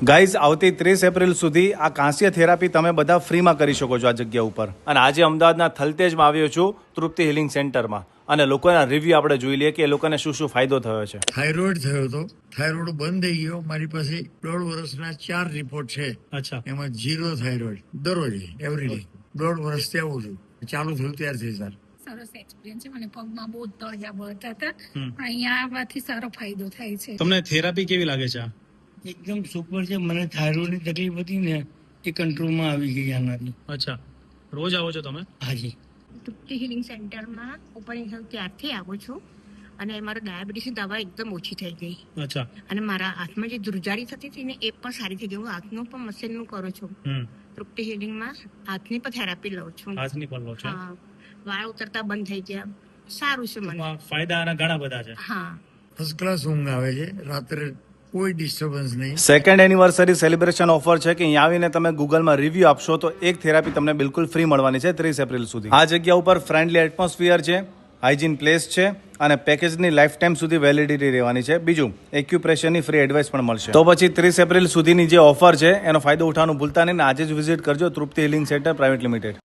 Guys આવતી 30 April સુધી આ કાંસ્ય થેરાપી તમે બધા ફ્રીમાં કરી શકો છો આ જગ્યા ઉપર. અને આજે અમદાવાદના થલતેજમાં આવ્યો છું તૃપ્તિ હિલિંગ સેન્ટરમાં, અને લોકોના રિવ્યુ આપણે જોઈ લઈએ કે એ લોકોને શું શું ફાયદો થયો છે. થાઇરોઇડ થયો હતો, થાઇરોઇડ બંધ થઈ ગયો. મારી પાસે 1.5 વર્ષના 4 રિપોર્ટ છે. અચ્છા, એમાં 0 થાઇરોઇડ. દરરોજ એવરીડે 1.5 વર્ષથી આવું છું. ચાલુ થયું ત્યારથી સર. સરસ એક્સપિરિયન્સ છે. મને પગમાં બહુ તળિયા બળતા હતા, પણ અહીંયા આવવાથી સારો ફાયદો થાય છે. તમને થેરાપી કેવી લાગે છે? એકદમ સુપર છે. મને થાઇરોઇડની તકલીફ હતી ને, એ કંટ્રોલમાં આવી ગઈ આનાથી. અચ્છા, રોજ આવો છો તમે? હાજી. તૃપ્તિ હિલિંગ સેન્ટરમાં ઓપનિંગ થયું ત્યારથી આવું છું, અને મારો ડાયાબિટીસની દવા એકદમ ઓછી થઈ ગઈ. અચ્છા, અને મારા હાથમાં જે ધ્રુજારી થતી હતી ને, એ પણ સારી થઈ ગઈ. હું હાથનું પણ મશીનનું કરું છું. તૃપ્તિ હિલિંગમાં હાથની પણ થેરાપી લઉં છું. હાથની પણ લો છો? હા, વાળ ઉતરતા બંધ થઈ ગયા. સારું છે મને. ફાયદા આના ઘણા બધા છે. હા, ફર્સ્ટ ક્લાસ ઊંઘ આવે છે. રાત્રે કોઈ ડિસ્ટર્બન્સ નહીં. સેકન્ડ એનિવર્સરી સેલિબ્રેશન ઓફર છે કે અહીંયા આવીને તમે ગૂગલમાં રિવ્યુ આપશો તો એક થેરાપી તમને બિલકુલ ફ્રી મળવાની છે 30 એપ્રિલ સુધી. આ જગ્યા ઉપર ફ્રેન્ડલી એટમોસ્ફિયર છે, હાઇજીન પ્લેસ છે, અને પેકેજની લાઈફ ટાઈમ સુધી વેલિડિટી રહેવાની છે. બીજું, એક્યુપ્રેશરની ફ્રી એડવાઇસ પણ મળશે. તો પછી 30 એપ્રિલ સુધીની જે ઓફર છે એનો ફાયદો ઉઠાવવાનું ભૂલતા નહીં. આજે જ વિઝિટ કરજો તૃપ્તિ હિલિંગ સેન્ટર પ્રાઇવેટ લિમિટેડ.